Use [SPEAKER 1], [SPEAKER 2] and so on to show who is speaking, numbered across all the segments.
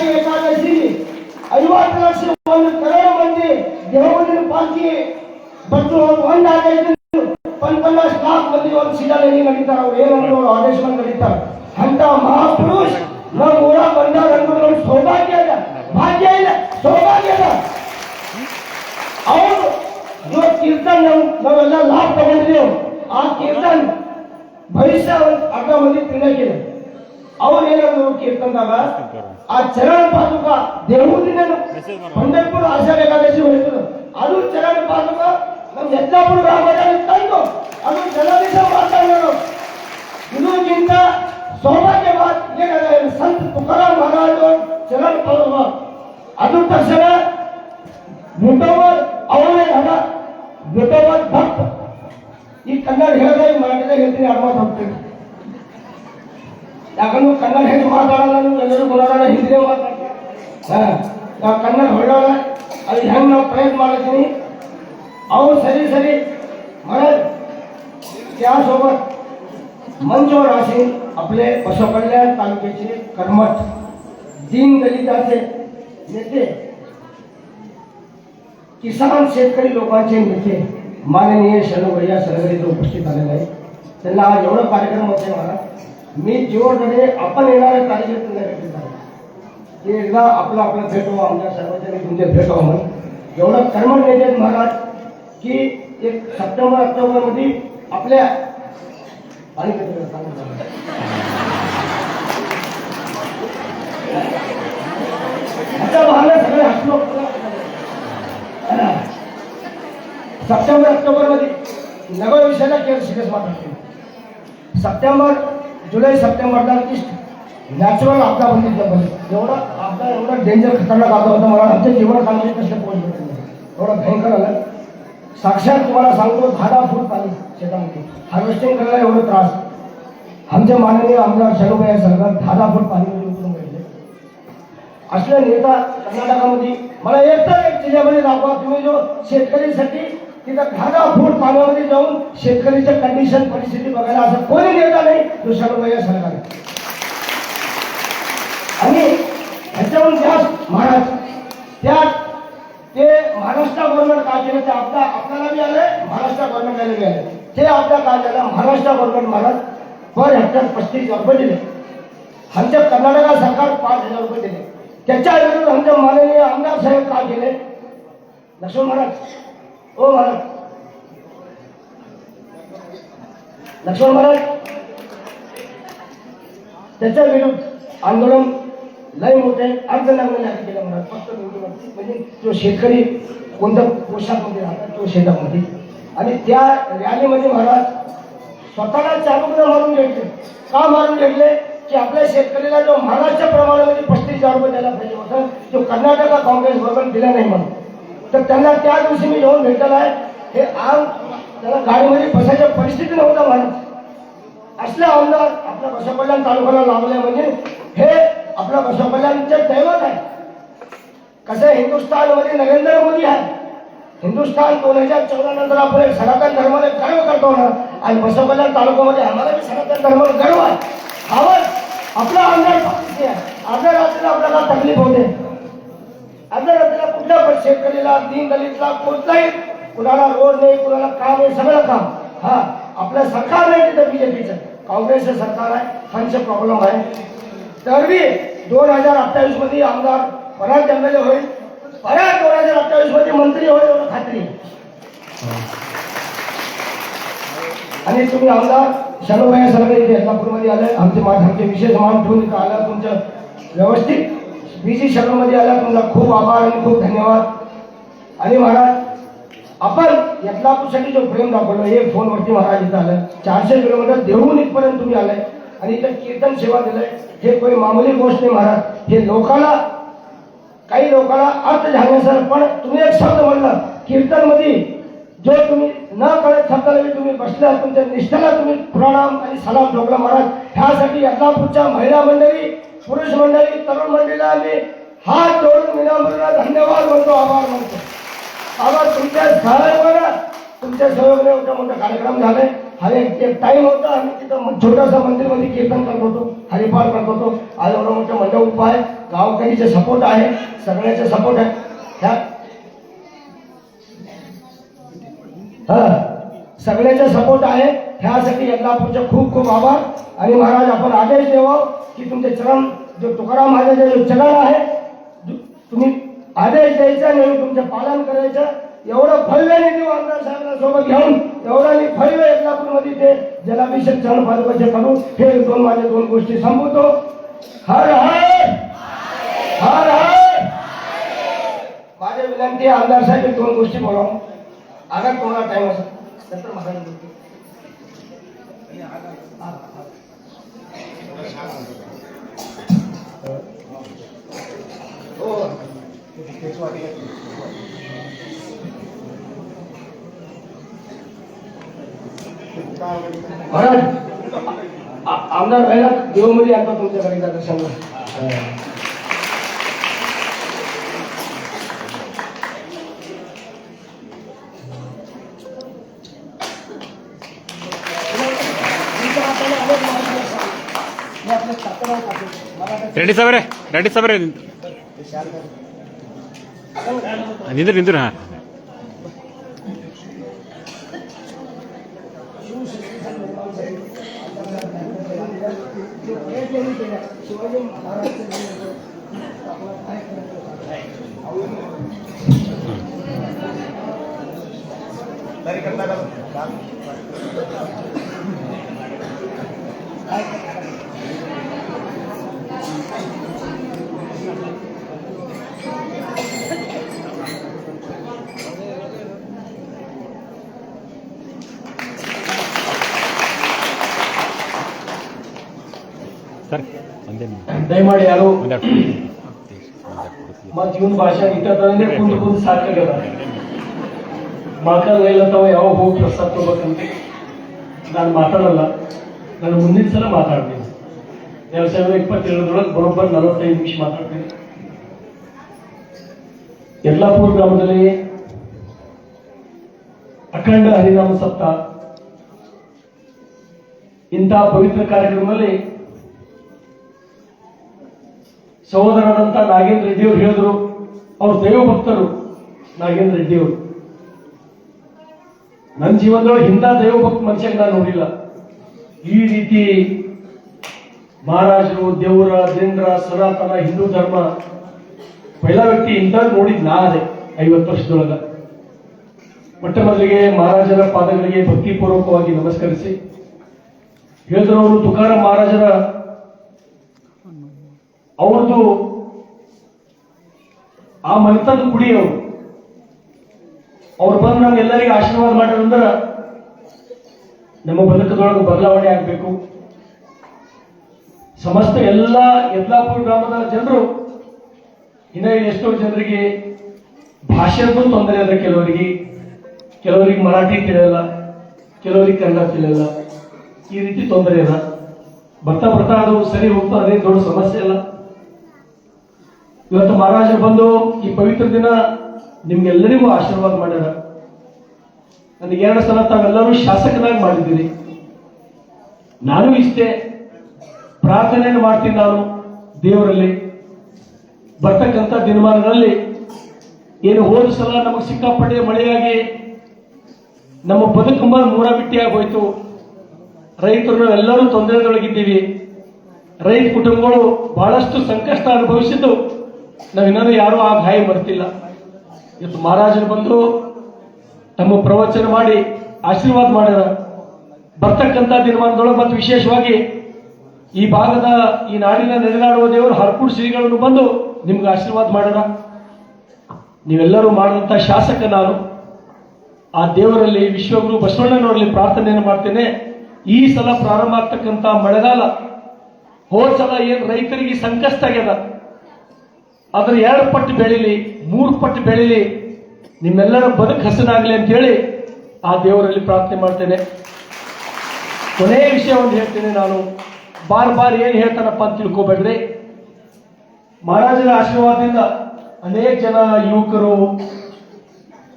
[SPEAKER 1] आषाढी एकादशी 51 करोड मंदी देवमंदिर पालखी ಬಟ್ಟು ಒಂದಾಗೈದು 50 लाख ಮಂದಿ ಒಂದು ಶಿಲಾಲೆಗೆ ನಡೀತಾರೆ. ಅವ್ರು ಏನಂದ್ರು ಅವ್ರು ಆದೇಶ ಮಾಡಿ ನಡೀತಾರೆ. ಅಂತ ಮಹಾಪುರುಷ ನಮ್ಮ ಊರ ಬಂದಾಗ ಅಂದ್ರೆ ಸೌಭಾಗ್ಯ ಇದೆ, ಭಾಗ್ಯ ಇದೆ, ಸೌಭಾಗ್ಯ ಇದೆ. ಅವರು ಇವತ್ತು ಕೀರ್ತನ್ ನಾವೆಲ್ಲ ಲಾಭ ತಗೊಂಡಿದ್ದೇವೆ. ಆ ಕೀರ್ತನ್ ಭವಿಷ್ಯ ಅರ್ಧ ಮಂದಿ ತಿನ್ನಕ್ಕಿದೆ. ಅವ್ರು ಏನಾದ್ರು ಕೀರ್ತನದಾಗ ಆ ಚರಣ ಪಾದುಕ ದೇವದಿನ ಪಂಢರಪುರ ಆಷಾಢ ಏಕಾದಶಿ ಹೋಯ್ತದೆ. ಅದು ಚರಣ ಪಾದುಕ ನಮ್ಮ ಯಜ್ಞಾಪುರ ಗ್ರಾಮದಲ್ಲಿ ತಂದು ಅದು ಜನಾದೇಶ ಮಾತಾಡೋದು. ಇದಕ್ಕಿಂತ ಸೌಭಾಗ್ಯವಾದ ಏನಾದ್ರೆ ಸಂತ ತುಕಾರಾಮ್ ಮಹಾರಾಜ ಚರಣ ಪಾದುಕ ಅದು ತಕ್ಷಣ ವಿಠೋಬಾ ಅವರೇ ಹಣ ವಿಠೋಬಾ ಭಕ್ತ. ಈ ಕನ್ನಡ ಹೇಳಿದಾಗ ಮರಾಠಿದಾಗ ಹೇಳ್ತೀನಿ ಅರ್ಥ ಹೋಗ್ತೀನಿ. ಯಾಕಂದ್ರೆ ಕನ್ನಡ ಹೇಗೆ ಮಾತಾಡಲ್ಲ, ಎಲ್ಲರೂ ಮಾತಾಡೋಣ, ಹಿಂದಿನೇ ಮಾತಾಡ್ತಾರೆ. ಕನ್ನಡ ಹೊರಡೋಣ, ಅದು ಹೆಂಗೆ ನಾವು ಪ್ರಯತ್ನ ಮಾಡ್ತೀನಿ. और सरी सरी महाराज त्या सोबत मंचवर असेल आपले बसव कल्याण तालुक्याचे कर्मठ दीन दलिताचे नेते, किसान शेतकरी लोकांचे नेते माननीय शरणभैया सलगरे उपस्थित आलेले आहे. त्यांना आज एवढा कार्यक्रम होते महाराज. मी जीवनकडे आपण येणारे कार्यक्रम की एकदा आपला आपला भेटवा, आमच्या सर्वजणी तुमचे भेटवा म्हणून एवढं कर्मठ नेते महाराज की एक सप्टेंबर ऑक्टोबर मध्ये आपल्या आणि सगळे हसलो. सप्टेंबर ऑक्टोबर मध्ये नव्या विषयाला केअर सिरियस मात्र सप्टेंबर जुलै सप्टेंबरला नॅचरल आपदा बंदी एवढा आपदा एवढा डेंजर खतरनाक आपदा होता. मला आमच्या जीवनकाळामध्ये कष्ट पोहोचले एवढा भयंकर आलं. साक्षात तुम्हाला सांगतो 10 फूट पाणी शेतामध्ये हार्वेस्टिंग करायला एवढं त्रास. आमचे माननीय आमदार शरणभैया सलगर 10 फूट पाणीमध्ये उतरून गेले. असले नेता कर्नाटकामध्ये मला एक जिल्ह्यामध्ये दाखवा तुम्ही जो शेतकरीसाठी तिथं 10 फूट पाण्यामध्ये जाऊन शेतकरीच्या कंडिशन परिस्थिती बघायला असं कोणी नेता नाही जो शरणभैया सलगर. आणि ह्याच्याहून जास्त महाराज त्यात ते महाराष्ट्र गव्हर्नमेंट काय केलं ते आपल्याला बी आलंय, महाराष्ट्र गव्हर्नमेंटला बी आलंय. ते आपल्या काय झालं महाराष्ट्र गव्हर्नमेंट महाराज पर हेक्टर 35,000 रुपये दिले. आमच्या कर्नाटक सरकार 5,000 रुपये दिले. त्याच्या विरुद्ध आमच्या माननीय आमदार साहेब काय केले लक्ष्मण महाराज ओ महाराज लक्ष्मण महाराज त्याच्या विरुद्ध आंदोलन लय मोठे अर्धनग्न केलं महाराज. फक्त म्हणजे तो शेतकरी कोणत्या पोशाखमध्ये राहतात तो शेतामध्ये. आणि त्या रॅलीमध्ये महाराज स्वतःला चालूला मारून घेतले. का मारून घेतले की आपल्या शेतकरीला जो महाराष्ट्र प्रमाणामध्ये 35,000 रुपये द्यायला पाहिजे होतं तो कर्नाटक काँग्रेस बरोबर दिला नाही म्हणून. तर त्यांना त्या दिवशी मी येऊन भेटला आहे. हे आम त्याला गाडीमध्ये बसायच्या परिस्थिती नव्हता महाराज. असले आमदार आपल्या बसव कल्याण तालुक्याला लावले म्हणजे हे आपल्या बसव कल्याणचे दैवत आहे. कसं हिंदुस्थानमध्ये नरेंद्र मोदी आहे. हिंदुस्थान 2014 नंतर आपण एक सनातन धर्माला गर्व करतो ना. आणि बसव कल्याण तालुक्यामध्ये आम्हाला भी सनातन धर्माला गर्व आहे. आवाज आपला आमदार पाहिजे आहे. अर्ध्या रात्रीला आपल्याला तकलीफ होते. अर्ध्या रात्रीला कुठल्या पण शेतकरीला दीन दलितला कोणताही कुणाला रोड नाही कुणाला काम आहे सगळं काम. हा आपलं सरकार नाही तिथं बीजेपीचं काँग्रेसचं सरकार आहे. फंडचा प्रॉब्लेम आहे. तरी 2028 मध्ये आमदार परत एमएलए होईल. परत 2028 मध्ये मंत्री होईल एवढं खात्री. आणि तुम्ही आमदार शरणभैया सलगर इथे यल्लापूरमध्ये आले. आमचे विशेष मान ठेवून इथं आला. तुमचं व्यवस्थित बीजी शरणमध्ये आला. तुमचा खूप आभार आणि खूप धन्यवाद. आणि महाराज आपण यल्लापूरसाठी जो प्रेम दाखवलं हे फोनवरती महाराज इथं आलं. 400 किलोमीटर देहून इथपर्यंत तुम्ही आलाय आणि इथं कीर्तन सेवा दिलंय. हे कोणी मामूली गोष्ट नाही महाराज. हे लोकाला काही लोकांना अर्थ झाल्यासर पण तुम्ही एक शब्द म्हणला कीर्तन मध्ये जो तुम्ही न कळत शब्दाला तुम्ही बसल्या तुमच्या निष्ठेला तुम्ही प्रणाम आणि सलाम ठोकला महाराज. ह्यासाठी यल्लापूरच्या महिला मंडळी पुरुष मंडळी तरुण मंडळीला आम्ही हात जोडून विनम्र धन्यवाद म्हणतो, आभार म्हणतो. आभार तुमच्या सहयोगाने तुमच्या सहयोगाने एवढा मोठा कार्यक्रम झालाय. हा एक टाइम होता आम्ही तिथं छोटासा मंदिरमध्ये कीर्तन करत होतो, हरिपाठ करत होतो. आज एवढा मोठा मंडप उभा आहे. गाव वाघाईचा सपोर्ट आहे, सगळ्याचा सपोर्ट आहे ह्या सगळ्याचा सपोर्ट आहे. ह्यासाठी यल्लापूरचे खूप खूप आभार. आणि महाराज आपण आदेश द्यावं की तुमचे चरण जो तुकाराम महाराजांचे जो चरण आहे तुम्ही आदेश द्यायचा आणि तुमचं पालन करायचं. एवढं भव्य निधी आमदार साहेबांना सोबत घेऊन एवढा भव्य यल्लापूरमध्ये ते जलाभिषेक चरण पादुकाचे करू. हे माझ्या दोन गोष्टी संपवतो. हर हर हर हर. माझ्या विनंती आमदार साहेब दोन गोष्टी बोलावं. आगार तुम्हाला टाइम असेल नंतर महाराज महाराज आमदार व्हायला देवमध्ये आता तुमच्याकडे दर्शनला.
[SPEAKER 2] ರೆಡ್ಡಿ ಸಾಬ್ರೆ ನಿಂದ್ರಿ ಹಾ
[SPEAKER 1] शिवाजी महाराज
[SPEAKER 2] ಸರ್
[SPEAKER 1] ದಯಮಾಡಿ ಯಾರು ಮತ್ ಇವನ್ ಭಾಷೆ ಇಟ್ಟಂದ್ರೆ ಕುಂದು ಕುಂದು ಸಾಕಾಗ್ಯದ. ಮಾತಾಡಲಿಲ್ಲತ್ತವ ಯಾವ ಹೋಗಿ ಪ್ರಸ್ತಾಪ ತಗೋಬೇಕಂತ ನಾನು ಮಾತಾಡಲ್ಲ. ನಾನು ಮುಂದಿನ ಸಲ ಮಾತಾಡ್ತೀನಿ. 2027 ಬರೋಬ್ಬರ್ 45 ನಿಮಿಷ ಮಾತಾಡ್ತೀನಿ. ಯಲ್ಲಾಪುರ ಗ್ರಾಮದಲ್ಲಿ ಅಖಂಡ ಹರಿನಾಮ ಸಪ್ತಾಹ ಇಂತಹ ಪವಿತ್ರ ಕಾರ್ಯಕ್ರಮದಲ್ಲಿ ಸಹೋದರರಾದಂತ ನಾಗೇಂದ್ರ ರೆಡ್ಡಿ ಅವರು ಹೇಳಿದ್ರು. ಅವ್ರ ದೈವ ಭಕ್ತರು ನಾಗೇಂದ್ರ ರೆಡ್ಡಿ ಅವರು. ನನ್ನ ಜೀವನದೊಳಗೆ ಇಂಥ ದೈವ ಭಕ್ತ ಮನುಷ್ಯಗೆ ನಾನು ನೋಡಿಲ್ಲ. ಈ ರೀತಿ ಮಹಾರಾಜರು ದೇವರ ದೇಂದ್ರ ಸನಾತನ ಹಿಂದೂ ಧರ್ಮ ಪೈಲ ವ್ಯಕ್ತಿ ಇಂಥ ನೋಡಿದ್ ನಾ ಅದೇ 50 ವರ್ಷದೊಳಗ. ಮೊಟ್ಟ ಮೊದಲಿಗೆ ಮಹಾರಾಜರ ಪಾದಗಳಿಗೆ ಭಕ್ತಿಪೂರ್ವಕವಾಗಿ ನಮಸ್ಕರಿಸಿ ಹೇಳಿದ್ರು. ಅವರು ತುಕಾರಾಮ್ ಮಹಾರಾಜರ ಅವ್ರದ್ದು ಆ ಮನೆತನದ ಕುಡಿ ಅವ್ರು ಬಂದು ನಮ್ಗೆಲ್ಲರಿಗೂ ಆಶೀರ್ವಾದ ಮಾಡಿದ್ರೆ ನಮ್ಮ ಬದುಕದೊಳಗೆ ಬದಲಾವಣೆ ಆಗ್ಬೇಕು. ಸಮಸ್ತ ಎಲ್ಲ ಯಲ್ಲಾಪುರ ಗ್ರಾಮದ ಜನರು ಇನ್ನ ಎಷ್ಟೋ ಜನರಿಗೆ ಭಾಷೆದ್ದು ತೊಂದರೆ ಅದ. ಕೆಲವರಿಗೆ ಮರಾಠಿ ತಿಳಿಯಲ್ಲ, ಕೆಲವರಿಗೆ ಕನ್ನಡ ತಿಳಿಯಲ್ಲ. ಈ ರೀತಿ ತೊಂದರೆ ಅದ. ಬರ್ತಾ ಬರ್ತಾ ಅದು ಸರಿ ಹೋಗ್ತಾ ಅದೇ ದೊಡ್ಡ ಸಮಸ್ಯೆ ಅಲ್ಲ. ಇವತ್ತು ಮಹಾರಾಜರು ಬಂದು ಈ ಪವಿತ್ರ ದಿನ ನಿಮ್ಗೆಲ್ಲರಿಗೂ ಆಶೀರ್ವಾದ ಮಾಡ್ಯಾರ. ನನಗೆ 2 ಸಲ ತಾವೆಲ್ಲರೂ ಶಾಸಕನಾಗಿ ಮಾಡಿದ್ದೀರಿ. ನಾನು ಇಷ್ಟೇ ಪ್ರಾರ್ಥನೆಯನ್ನು ಮಾಡ್ತೀನಿ. ನಾನು ದೇವರಲ್ಲಿ ಬರ್ತಕ್ಕಂಥ ದಿನಮಾನಗಳಲ್ಲಿ ಏನು ಹೋದ ಸಲ ನಮಗೆ ಸಿಕ್ಕಾಪಟ್ಟೆ ಮಳೆಯಾಗಿ ನಮ್ಮ ಬದುಕಂಬ ಮೂಡಬಿಟ್ಟಿಯಾಗಿ ಹೋಯ್ತು. ರೈತರು ಎಲ್ಲರೂ ತೊಂದರೆದೊಳಗಿದ್ದೀವಿ. ರೈತ ಕುಟುಂಬಗಳು ಬಹಳಷ್ಟು ಸಂಕಷ್ಟ ಅನುಭವಿಸಿದ್ದು ನಾವಿನ್ನೂ ಯಾರು ಆ ಗಾಯ ಮರೆತಿಲ್ಲ. ಇವತ್ತು ಮಹಾರಾಜರು ಬಂದು ತಮ್ಮ ಪ್ರವಚನ ಮಾಡಿ ಆಶೀರ್ವಾದ ಮಾಡ್ಯಾರ. ಬರ್ತಕ್ಕಂಥ ದಿನಮಾನದೊಳಗೆ ಮತ್ತು ವಿಶೇಷವಾಗಿ ಈ ಭಾಗದ ಈ ನಾಡಿನ ನೆಲೆನಾಡುವ ದೇವರು ಹರಕೂರು ಶ್ರೀಗಳನ್ನು ಬಂದು ನಿಮ್ಗೆ ಆಶೀರ್ವಾದ ಮಾಡ್ಯಾರ. ನೀವೆಲ್ಲರೂ ಮಾಡಿದಂಥ ಶಾಸಕ ನಾನು ಆ ದೇವರಲ್ಲಿ ವಿಶ್ವಗುರು ಬಸವಣ್ಣನವರಲ್ಲಿ ಪ್ರಾರ್ಥನೆಯನ್ನು ಮಾಡ್ತೇನೆ. ಈ ಸಲ ಪ್ರಾರಂಭ ಆಗ್ತಕ್ಕಂಥ ಮಳೆಗಾಲ ಹೋದ ಸಲ ಏನು ರೈತರಿಗೆ ಸಂಕಷ್ಟ ಆಗ್ಯದ ಅದ್ರ 2 ಪಟ್ಟು ಬೆಳೀಲಿ, 3 ಪಟ್ಟು ಬೆಳೀಲಿ, ನಿಮ್ಮೆಲ್ಲರ ಬದುಕು ಹಸನಾಗ್ಲಿ ಅಂತ ಹೇಳಿ ಆ ದೇವರಲ್ಲಿ ಪ್ರಾರ್ಥನೆ ಮಾಡ್ತೇನೆ. ಕೊನೆಯ ವಿಷಯ ಒಂದು ಹೇಳ್ತೇನೆ. ನಾನು ಬಾರ್ ಏನ್ ಹೇಳ್ತಾನಪ್ಪ ಅಂತ ತಿಳ್ಕೊಬೇಡ್ರಿ. ಮಹಾರಾಜರ ಆಶೀರ್ವಾದದಿಂದ ಅನೇಕ ಜನ ಯುವಕರು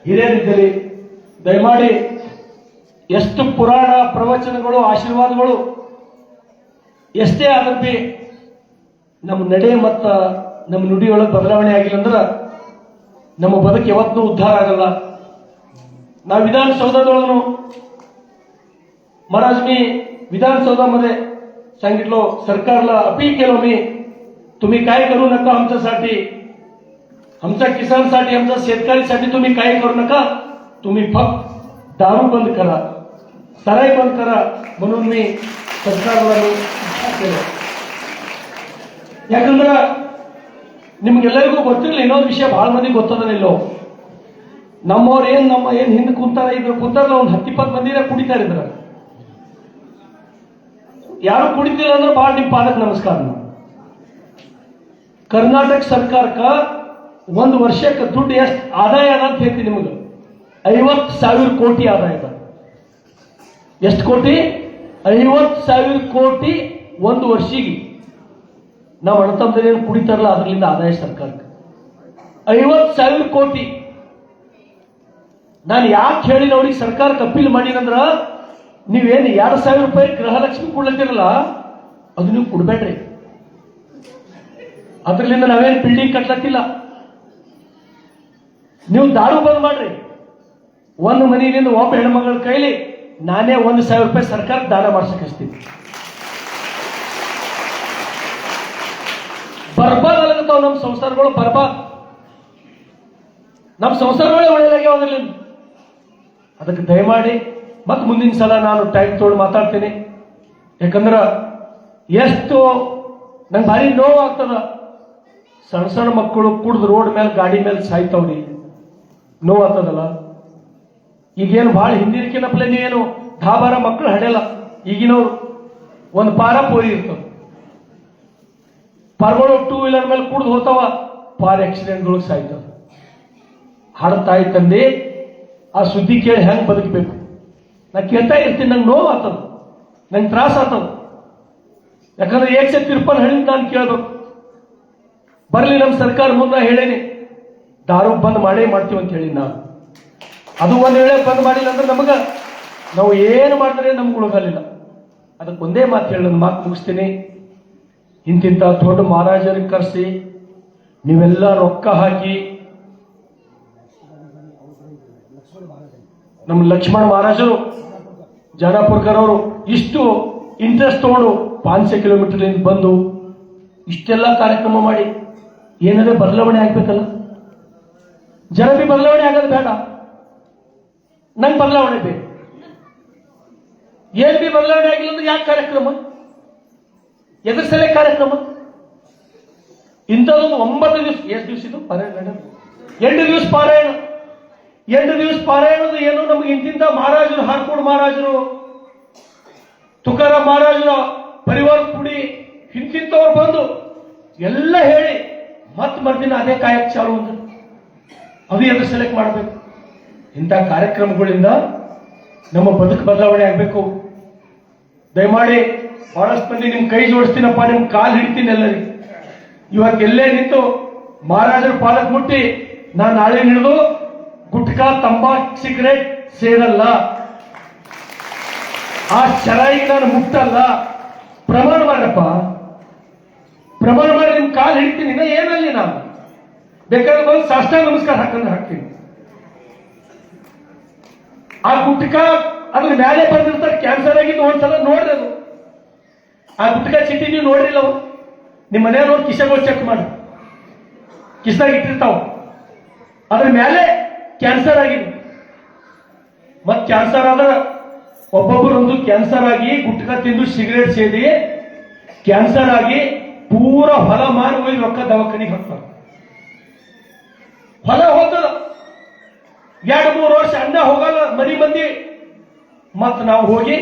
[SPEAKER 1] ಹಿರಿಯರಿದ್ದೀರಿ. ದಯಮಾಡಿ ಎಷ್ಟು ಪುರಾಣ ಪ್ರವಚನಗಳು ಆಶೀರ್ವಾದಗಳು ಎಷ್ಟೇ ಆದ್ರೆ ನಮ್ಮ ನಡೆ ಮತ್ತು
[SPEAKER 3] ನಮ್ಮ ನುಡಿಯೊಳಗೆ ಬದಲಾವಣೆ ಆಗಿಲ್ಲ ಅಂದ್ರೆ ನಮ್ಮ ಬದುಕು ಯಾವತ್ತೂ ಉದ್ಧಾರ ಆಗಲ್ಲ. ನಾವು विधानसौधादोळगून महाराज मी विधानसौधामध्ये सांगितलं, सरकारला अपील केलं मी, तुम्ही काय करू नका आमच्यासाठी, आमच्या किसानसाठी, आमच्या शेतकऱ्यांसाठी तुम्ही काय करू नका, तुम्ही फक्त दारू बंद करा, सराई बंद करा म्हणून मी सरकारला केलं. ಯಾಕಂದ್ರೆ ನಿಮ್ಗೆಲ್ಲರಿಗೂ ಗೊತ್ತಿರಲಿಲ್ಲ, ಇನ್ನೊಂದು ವಿಷಯ ಬಹಳ ಮಂದಿ ಗೊತ್ತದನಿಲ್ಲೋ, ನಮ್ಮವ್ರು ಏನ್ ಹಿಂದೆ ಕೂತಾರ, ಈಗ ಕೂತಾರಲ್ಲ ಒಂದು 10-20 ಮಂದಿನ ಕುಡಿತಾ ಇದ್ರ, ಯಾರು ಕುಡಿತಿಲ್ಲ ಅಂದ್ರೆ ಬಹಳ ನಿಮ್ಮ ಪಾದಕ್ಕೆ ನಮಸ್ಕಾರ. ಕರ್ನಾಟಕ ಸರ್ಕಾರಕ್ಕ ಒಂದು ವರ್ಷಕ್ಕೆ ದುಡ್ಡು ಎಷ್ಟು ಆದಾಯ ಅದ ಅಂತ ಹೇಳ್ತೀನಿ ನಿಮಗೆ, 50,000 ಕೋಟಿ ಆದಾಯ ಅದ. ಎಷ್ಟು ಕೋಟಿ? 50,000 ಕೋಟಿ ಒಂದು ವರ್ಷಿಗೆ. ನಾವು ಅಣ್ಣತಮ್ಮದೇನು ಕುಡಿತಾರಲ್ಲ ಅದರಿಂದ ಆದಾಯ ಸರ್ಕಾರಕ್ಕೆ 50,000 ಕೋಟಿ. ನಾನು ಯಾಕೆ ಹೇಳಿ ಅವ್ರಿಗೆ ಸರ್ಕಾರಕ್ಕೆ ಅಪೀಲ್ ಮಾಡಿನಂದ್ರ, ನೀವೇನು 2,000 ರೂಪಾಯಿ ಗೃಹಲಕ್ಷ್ಮಿ ಕೊಡ್ಲತ್ತಿರಲ್ಲ ಅದು ನೀವು ಕೊಡ್ಬೇಡ್ರಿ, ಅದರಿಂದ ನಾವೇನು ಬಿಲ್ಡಿಂಗ್ ಕಟ್ಲತ್ತಿಲ್ಲ. ನೀವು ದಾರು ಬಂದ್ ಮಾಡ್ರಿ. ಒಂದು ಮನೆಯಿಂದ ಒಬ್ಬ ಹೆಣ್ಮಗಳ ಕೈಲಿ ನಾನೇ 1,000 ರೂಪಾಯಿ ಸರ್ಕಾರ ದಾನ ಮಾಡ್ಸಕ್ ಹಚ್ತೀನಿ. ಬರ್ಬಾದ್ ಅಲ್ಲಗತ್ತಾವ ನಮ್ಮ ಸಂಸಾರಗಳು, ಬರ್ಬಾದ್. ನಮ್ಮ ಸಂಸಾರಗಳೇ ಒಳ್ಳೆಯದಾಗ್ಯಾವ ಅದರಲ್ಲಿ. ಅದಕ್ಕೆ ದಯಮಾಡಿ ಮತ್ತೆ ಮುಂದಿನ ಸಲ ನಾನು ಟೈಮ್ ತೊಗೊಂಡು ಮಾತಾಡ್ತೀನಿ. ಯಾಕಂದ್ರೆ ಎಷ್ಟು ನಂಗೆ ಭಾರಿ ನೋವು ಆಗ್ತದ, ಸಣ್ಣ ಸಣ್ಣ ಮಕ್ಕಳು ಕುಡ್ದು ರೋಡ್ ಮೇಲೆ ಗಾಡಿ ಮೇಲೆ ಸಾಯ್ತಾವ್ರಿ, ನೋವು ಆಗ್ತದಲ್ಲ. ಈಗೇನು ಭಾಳ ಹಿಂದಿನಕಿನಪ್ಲೆ ನೀವೇನು 10-12 ಮಕ್ಕಳು ಹಡೆಯಲ್ಲ. ಈಗಿನವ್ರು ಒಂದು ಪಾರ ಪೋರಿ ಇರ್ತವ, ಪಾರ್ಗಳು 2 ವೀಲರ್ ಮೇಲೆ ಕುಡ್ದು ಹೋಗ್ತಾವ, ಪಾರ್ ಆಕ್ಸಿಡೆಂಟ್ಗಳಿಗೆ ಸಾಯ್ತಾವ. ಹಾಡು ತಾಯಿ ತಂದೆ ಆ ಸುದ್ದಿ ಕೇಳಿ ಹೆಂಗೆ ಬದುಕಬೇಕು ನಾ ಕೇಳ್ತಾ ಇರ್ತೀನಿ. ನಂಗೆ ನೋವು ಆಗ್ತದ, ನಂಗೆ ತ್ರಾಸ ಆಗ್ತದ. ಯಾಕಂದ್ರೆ ಏಕ್ಸೆ ತಿರುಪಲ್ ಹೇಳಿದ್ ನಾನು ಕೇಳ್ಬೇಕು. ಬರ್ಲಿ ನಮ್ಮ ಸರ್ಕಾರ ಮುಂದೆ ಹೇಳೇನಿ, ದಾರು ಬಂದ್ ಮಾಡೇ ಮಾಡ್ತೀವಿ ಅಂತ ಹೇಳಿ ನಾನು. ಅದು ಒಂದು ವೇಳೆ ಬಂದ್ ಮಾಡಿಲ್ಲ ಅಂದ್ರೆ ನಾವು ಏನು ಮಾಡಿದ್ರೆ ನಮ್ಗೆ ಉಳಗಲಿಲ್ಲ. ಅದಕ್ಕೆ ಒಂದೇ ಮಾತು ಹೇಳಿ ನನ್ನ ಮಾತು ಮುಗಿಸ್ತೀನಿ. ಇಂತಿಂತ ದೊಡ್ಡ ಮಹಾರಾಜರಿಗೆ ಕರೆಸಿ ನೀವೆಲ್ಲ ರೊಕ್ಕ ಹಾಕಿ, ನಮ್ಮ ಲಕ್ಷ್ಮಣ ಮಹಾರಾಜರು ಜಾನಾಪುರ್ಕರ್ ಅವರು ಇಷ್ಟು ಇಂಟ್ರೆಸ್ಟ್ ತಗೊಂಡು 500 ಕಿಲೋಮೀಟರ್ ಬಂದು ಇಷ್ಟೆಲ್ಲ ಕಾರ್ಯಕ್ರಮ ಮಾಡಿ ಏನಾದ್ರೆ ಬದಲಾವಣೆ ಆಗ್ಬೇಕಲ್ಲ. ಜನ ಬಿ ಬದಲಾವಣೆ ಆಗೋದು ಬೇಡ, ನಂಗೆ ಬದಲಾವಣೆ ಬೇಕು. ಏನ್ ಬಿ ಬದಲಾವಣೆ ಆಗಿಲ್ಲ ಅಂದ್ರೆ ಯಾಕೆ ಕಾರ್ಯಕ್ರಮ, ಎದುರು ಸಲ ಕಾರ್ಯಕ್ರಮ? ಇಂಥದೊಂದು 9 ದಿವಸ, ಎಷ್ಟು ದಿವಸ ಇದು ಪಾರಾಯಣ? 8 ದಿವಸ ಪಾರಾಯಣ. 8 ದಿವಸ ಪಾರಾಯಣದ ಏನು ನಮ್ಗೆ ಇಂತಿಂತ ಮಹಾರಾಜರು, ಹಾರ್ಕೋಡ್ ಮಹಾರಾಜರು, ತುಕಾರಾಮ್ ಮಹಾರಾಜರ ಪರಿವಾರ ಕೂಡಿ ಇಂತಿಂತವ್ರು ಬಂದು ಎಲ್ಲ ಹೇಳಿ ಮತ್ ಮರ್ದಿನ ಅದೇ ಕಾಯಕ್ ಚಾಲು ಅಂತ ಅದು ಎದುರು ಸೆಲೆಕ್ಟ್ ಮಾಡಬೇಕು. ಇಂಥ ಕಾರ್ಯಕ್ರಮಗಳಿಂದ ನಮ್ಮ ಬದುಕು ಬದಲಾವಣೆ ಆಗಬೇಕು. ದಯಮಾಡಿ ಬಹಳಷ್ಟು ಮಂದಿ ನಿಮ್ ಕೈ ಜೋಡಿಸ್ತೀನಪ್ಪ, ನಿಮ್ ಕಾಲು ಹಿಡ್ತೀನಿ ಎಲ್ಲರಿಗೆ. ಇವತ್ತೆಲ್ಲೇ ನಿಂತು ಮಹಾರಾಜರ ಪಾದಕ್ಕೆ ಮುಟ್ಟಿ ನಾನು ನಾಳೆ ಹಿಡಿದು ಗುಟ್ಕಾ, ತಂಬಾಕ್, ಸಿಗರೇಟ್ ಸೇರಲ್ಲ, ಆ ಚರಾಯಿಗೆ ನಾನು ಮುಟ್ಟಲ್ಲ, ಪ್ರಮಾಣ ಮಾಡ್ರಪ್ಪ, ಪ್ರಮಾಣ ಮಾಡಿ ನಿಮ್ ಕಾಲು ಹಿಡ್ತೀನಿ. ಇನ್ನ ಏನಲ್ಲಿ ನಾನು ಬೇಕಾದ್ರೆ ಬಂದು ಸಾಷ್ಟಾಂಗ ನಮಸ್ಕಾರ ಹಾಕಂದ್ರೆ ಹಾಕ್ತೀನಿ. ಆ ಗುಟ್ಕಾ ಅದ್ರ ಮೇಲೆ ಬಂದಿರ್ತಾರೆ ಕ್ಯಾನ್ಸರ್ ಆಗಿದ್ದು ಒಂದ್ಸಲ ನೋಡ್ರಿ. ಅದು ಆ ಗುಟ್ಕಾ ಚೀಟಿ ನೀವು ನೋಡ್ರಿಲ್ಲ, ಅವು ನಿಮ್ಮ ಮನೆಯವ್ರು ಕಿಸೆಗಳು ಚೆಕ್ ಮಾಡಿ, ಕಿಸ್ದಾಗ ಇಟ್ಟಿರ್ತಾವ, ಅದ್ರ ಮೇಲೆ ಕ್ಯಾನ್ಸರ್ ಆಗಿದೆ. ಮತ್ ಕ್ಯಾನ್ಸರ್ ಆದ ಒಬ್ಬೊಬ್ಬರೊಂದು ಕ್ಯಾನ್ಸರ್ ಆಗಿ ಗುಟ್ಕಾ ತಿಂದು ಸಿಗರೇಟ್ ಸೇದಿ ಕ್ಯಾನ್ಸರ್ ಆಗಿ ಪೂರ ಹೊಲ ಮಾರಿ ಹೋಗಿ ರೊಕ್ಕ ದವಾಖಾನಿಗೆ ಹಾಕ್ತಾರೆ. ಹೊಲ ಹೋಗ್ತದ, 2-3 ವರ್ಷ ಅನ್ನ ಹೋಗಲ್ಲ ಮರಿ ಮಂದಿ, ಮತ್ ನಾವು ಹೋಗಿ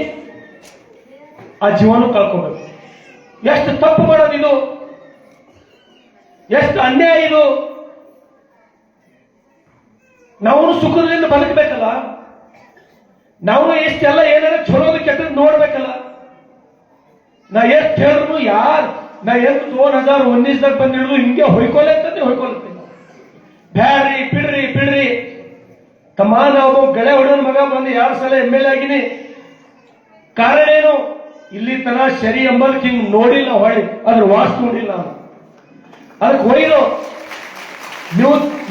[SPEAKER 3] ಆ ಜೀವನ ಕಳ್ಕೋಬೇಕು. ಎಷ್ಟು ತಪ್ಪು ಮಾಡೋದು ಇದು, ಎಷ್ಟು ಅನ್ಯಾಯ ಇದು. ನಾವು ಸುಖದಿಂದ ಬದುಕಬೇಕಲ್ಲ, ನಾವು ಎಷ್ಟೆಲ್ಲ ಏನಾರ ಚಲೋದು ಕೆಟ್ಟದ್ದು ನೋಡ್ಬೇಕಲ್ಲ. ನಾ ಎಷ್ಟು ಹೇಳಿದ್ರು ನಾ ಎಷ್ಟು 2019ದಾಗ ಬಂದಿಡಿದು ಹಿಂಗೆ ಹೊಯ್ಕೊಲತ್ತಂತೆ ಬ್ಯಾಡ್ರಿ, ಬಿಡ್ರಿ ತಮ್ಮ. ನಾವು ಗಳೆ ಹೊಡೆದ ಮಗ ಬಂದು 2 ಸಲ MLA ಆಗಿನಿ. ಕಾರಣ ಏನು? ಇಲ್ಲಿ ತರ ಶರಿ ಎಂಬಲ್ ಹಿಂಗ್ ನೋಡಿಲ್ಲ, ಹೊಳಿ ಅದ್ರ ವಾಸ್ ನೋಡಿಲ್ಲ. ಅದಕ್ಕೆ ಒಯ್ದು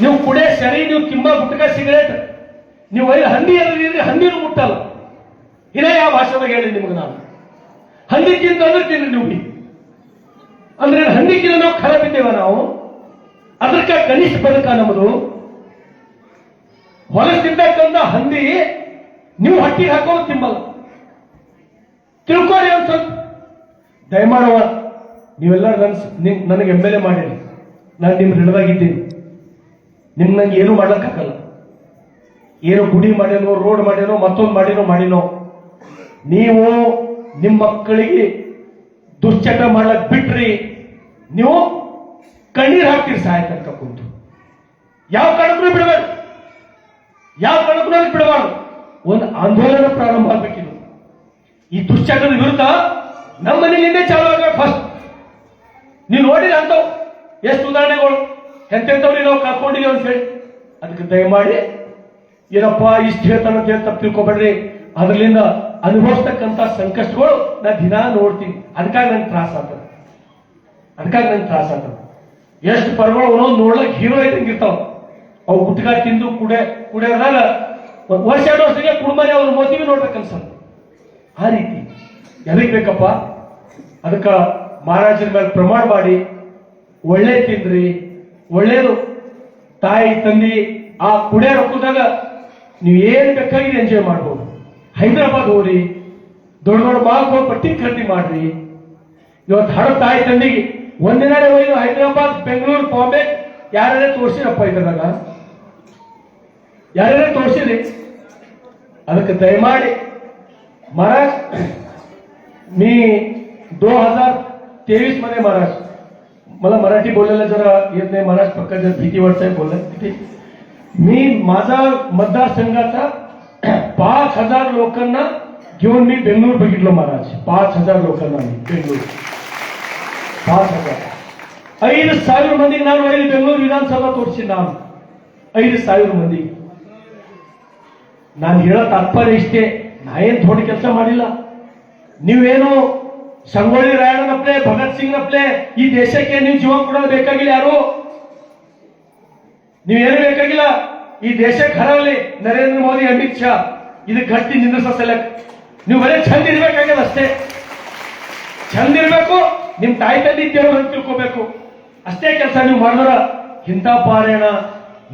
[SPEAKER 3] ನೀವು ಕುಡಿಯೋ ಸರಿ, ನೀವು ತಿಂಬ ಗುಟ್ಕ ಸಿಗರೇಟ್ ನೀವು ಒಯ್ದು ಹಂದಿ ಏನಿದ್ರೆ ಹಂದಿನೂ ಮುಟ್ಟಲ್ಲ. ಇದೇ ಯಾವ ಭಾಷೆದಾಗ ಹೇಳಿ ನಿಮ್ಗೆ ನಾನು ಹಂದಿ ತಿಂದ್ರೆ ತಿನ್ರಿ ನೀವು ಅಂದ್ರೆ ಹಂದಿಕ್ಕಿಂತ ನಾವು ಖರಾಬ್ ಇದ್ದೇವ ನಾವು. ಅದಕ್ಕೆ ಕನಿಷ್ಠ ಬದುಕ ನಮ್ಮದು. ಹೊಲಸಿದ್ದಕ್ಕಂದ ಹಂದಿ ನೀವು ಹಟ್ಟಿಗೆ ಹಾಕೋದು ತಿಂಬಲ್ಲ. ತಿಳ್ಕೊಳ್ಳಿ ಒಂದು ಸ್ವಲ್ಪ ದಯಮಾಡುವ. ನೀವೆಲ್ಲ ನನಗೆ MLA ಮಾಡಿರಿ, ನಾನು ನಿಮ್ಮ ಋಣದಾಗಿದ್ದೀನಿ. ನಿಮ್ ನಂಗೆ ಏನು ಮಾಡ್ಲಕ್ಕಾಗಲ್ಲ. ಏನು ಗುಡಿ ಮಾಡ್ಯಾನೋ, ರೋಡ್ ಮಾಡ್ಯಾನೋ, ಮತ್ತೊಂದು ಮಾಡಿನೋ ನೀವು ನಿಮ್ಮ ಮಕ್ಕಳಿಗೆ ದುಶ್ಚಟ ಮಾಡ್ಲಕ್ ಬಿಟ್ರಿ, ನೀವು ಕಣ್ಣೀರ್ ಹಾಕ್ತೀರಿ ಸಾಯತನಕ ಕುಂತು. ಯಾವ ಕಾರಣಕ್ಕೂ ಬಿಡಬಾರ್ದು, ಯಾವ ಕಾರಣಕ್ಕೂ ಬಿಡಬಾರ್ದು. ಒಂದು ಆಂದೋಲನ ಪ್ರಾರಂಭ ಆಗ್ಬೇಕಿದು. ಈ ದುಶ್ಚಟದ ವಿರುದ್ಧ ನಮ್ಮ ಮನೆಯಲ್ಲಿಂದೇ ಚಾಲು ಆಗಬೇಕು ಫಸ್ಟ್. ನೀವು ನೋಡಿದ ಅಂತವ್ ಎಷ್ಟು ಉದಾಹರಣೆಗಳು ಎಂತೆಂಥವ್ರಿಗೆ ನಾವು ಕಳ್ಕೊಂಡಿದ್ದೀವಿ ಅಂತ ಹೇಳಿ. ಅದಕ್ಕೆ ದಯಮಾಡಿ ಏನಪ್ಪ ಇಷ್ಟು ಹೇಳ್ತಾನೆ ಅಂತ ಹೇಳಿ ತಪ್ಪು ತಿಳ್ಕೊಬೇಡ್ರಿ. ಅದರಿಂದ ಅನುಭವಿಸ್ತಕ್ಕಂಥ ಸಂಕಷ್ಟಗಳು ನಾ ದಿನ ನೋಡ್ತೀನಿ. ಅದಕ್ಕಾಗಿ ನನ್ಗೆ ತ್ರಾಸ ಆಗ್ತದೆ. ಎಷ್ಟು ಪರ್ಗಳು ಒಂದೊಂದು ನೋಡ್ಲಕ್ಕೆ ಹೀರೋ ಇದ್ದಂಗಿರ್ತಾವ. ಅವು ಗುಟ್ಕ ತಿಂದು ಕುಡಿಯೋದಾಗ ವರ್ಷ 2 ವರ್ಷಕ್ಕೆ ಕುಡುಂಬನೇ ಅವ್ರ ಮೋತಿವಿ ನೋಡ್ಬೇಕನ್ಸಲ್ಲ. ಆ ರೀತಿ ಎದಕ್ ಬೇಕಪ್ಪ? ಅದಕ್ಕೆ ಮಹಾರಾಜರ ಮೇಲೆ ಪ್ರಮಾಣ ಮಾಡಿ ಒಳ್ಳೆ ತಿಂದ್ರಿ, ಒಳ್ಳೇದು ತಾಯಿ ತಂದಿ ಆ ಕುಡಿಯೋ ರೊಕ್ಕದಾಗ ನೀವು ಏನು ಬೇಕಾಗಿದೆ ಎಂಜಾಯ್ ಮಾಡ್ಬೋದು. ಹೈದರಾಬಾದ್ ಹೋಗ್ರಿ, ದೊಡ್ಡ ಮಾಲ್ ಹೋಗಿ ಪಟ್ಟಿ ಖರೀದಿ ಮಾಡ್ರಿ. ಇವತ್ತು ಹಡ ತಾಯಿ ತಂದಿಗೆ ಒಂದಿನಾಳೆ ಹೋಗಿ ಹೈದರಾಬಾದ್, ಬೆಂಗಳೂರು, ಬಾಂಬೆ ಯಾರೇ ತೋರಿಸಿರಪ್ಪ ಇದ್ರಾಗ ಯಾರೇ ತೋರಿಸಿರಿ. ಅದಕ್ಕೆ दयमाडी महाराज मी 2023 मध्ये महाराज मला मराठी बोलायला जरा येत नाही महाराज, पक्का जर भीती वाटते बोलायला. मी माझा मतदारसंघाचा 5000 लोकांना घेऊन मी बेंगळूर बघितलं महाराज. 5000 लोकांना मी बेंगळूर 5000 5,000 ಮಂದಿಗೆ ನಾನು ಇಲ್ಲಿ ಬೆಂಗಳೂರು ವಿಧಾನಸಭಾ ತೋರಿಸಿ ನಾನು 5,000 ಮಂದಿ. ನಾನು ಹೇಳೋ ತಾತ್ಪರ್ಯ ಇಷ್ಟೇ, ನಾ ಏನು ಥೋಡಿ ಕೆಲಸ ಮಾಡಿಲ್ಲ. ನೀವೇನು ಸಂಗೊಳ್ಳಿ ರಾಯಣ್ಣನಪ್ಲೆ, ಭಗತ್ ಸಿಂಗ್ನಪ್ಲೆ ಈ ದೇಶಕ್ಕೆ ನೀವು ಜೀವ ಕೊಡೋದು ಬೇಕಾಗಿಲ್ಲ. ಯಾರು ನೀವೇನು ಬೇಕಾಗಿಲ್ಲ. ಈ ದೇಶಕ್ಕೆ ಹರವಲಿ ನರೇಂದ್ರ ಮೋದಿ, ಅಮಿತ್ ಶಾ ಇದಕ್ಕೆ ಗಟ್ಟಿ ನಿಂದಿಸಲ್ಲ. ನೀವು ಬರೀ ಚಂದ ಇರ್ಬೇಕಾಗ್ಯದ ಅಷ್ಟೇ. ಚಂದ ಇರ್ಬೇಕು, ನಿಮ್ ತಾಯಿ ತಂದೆ ದೇವರು ಅಂತ ತಿಳ್ಕೋಬೇಕು ಅಷ್ಟೇ ಕೆಲಸ ನೀವು ಮಾಡಿದ್ರ. ಇಂಥ ಪಾರಾಯಣ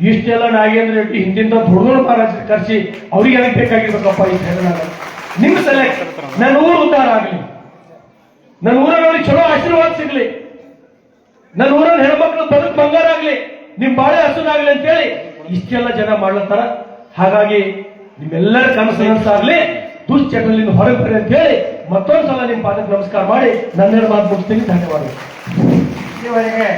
[SPEAKER 3] ಇಷ್ಟೆಲ್ಲ ನಾಗೇಂದ್ರ ರೆಡ್ಡಿ ಹಿಂದಿಂದ ದೊಡ್ಡ ಮಹಾರಾಜರು ಕರೆಸಿ ಅವ್ರಿಗೆ ಏನಕ್ಕೆ ಬೇಕಾಗಿರ್ಬೇಕಪ್ಪ ಈ ಹೆದರಾಗ ನಿಮ್ಮ ಸೆಲೆಕ್ಟ್. ನನ್ನ ಊರು ಉದ್ಧಾರ ಆಗಲಿ, ನನ್ನ ಊರಲ್ಲಿ ಚಲೋ ಆಶೀರ್ವಾದ ಸಿಗ್ಲಿ, ನನ್ನ ಊರಲ್ಲಿ ಹೆಣ್ಮಕ್ಳು ಬದುಕು ಬಂಗಾರ ಆಗ್ಲಿ, ನಿಮ್ ಬಾಳೆ ಹಸುನಾಗ್ಲಿ ಅಂತೇಳಿ ಇಷ್ಟೆಲ್ಲ ಜನ ಮಾಡ್ಲತ್ತಾರ. ಹಾಗಾಗಿ ನಿಮ್ಮೆಲ್ಲರ ಕನಸು ನನಸಾಗ್ಲಿ, ದುಶ್ಚಟದಿಂದ ಹೊರಗೆ ಬರ್ರಿ ಅಂತ ಹೇಳಿ ಮತ್ತೊಂದ್ಸಲ ನಿಮ್ಮ ಪಾದಕ್ಕೆ ನಮಸ್ಕಾರ ಮಾಡಿ ನನ್ನೆರಡು ಮಾತು ಮುಗಿಸ್ತೀನಿ. ಧನ್ಯವಾದ.
[SPEAKER 4] ಇದುವರೆಗೆ